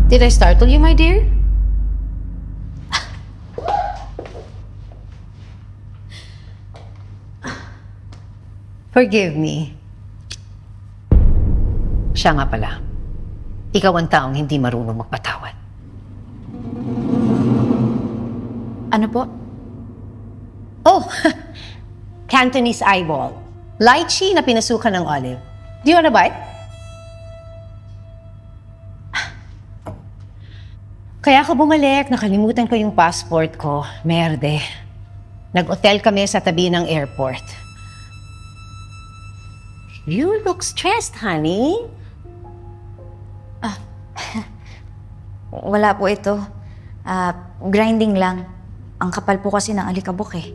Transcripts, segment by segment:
Did I startle you, my dear? Forgive me. Siya nga pala. Ikaw ang taong hindi marunong magpatawad. Ano po? Oh, Cantonese eyeball. Lychee na pinasukan ng olive. Do you wanna bite? Kaya ako bumalik, nakalimutan ko yung passport ko. Merde. Nag-hotel kami sa tabi ng airport. You look stressed, honey. Wala po ito. Grinding lang. Ang kapal po kasi ng alikabok eh.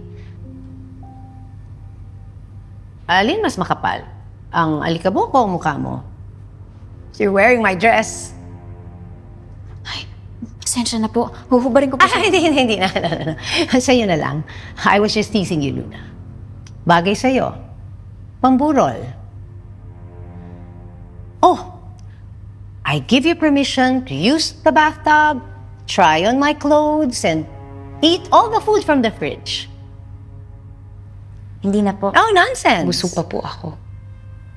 Alin mas makapal? Ang alikabok o ang mukha mo? You're wearing my dress. Pasensya na po. Huhubarin ko po siya. Hindi na. Sa'yo na lang. I was just teasing you, Luna. Bagay sa'yo. Pamburol. Oh, I give you permission to use the bathtub, try on my clothes, and eat all the food from the fridge. Hindi na po. Oh, nonsense. Busog pa po ako.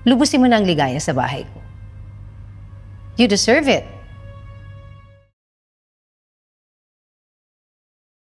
Lubusin mo na ang ligaya sa bahay ko. You deserve it.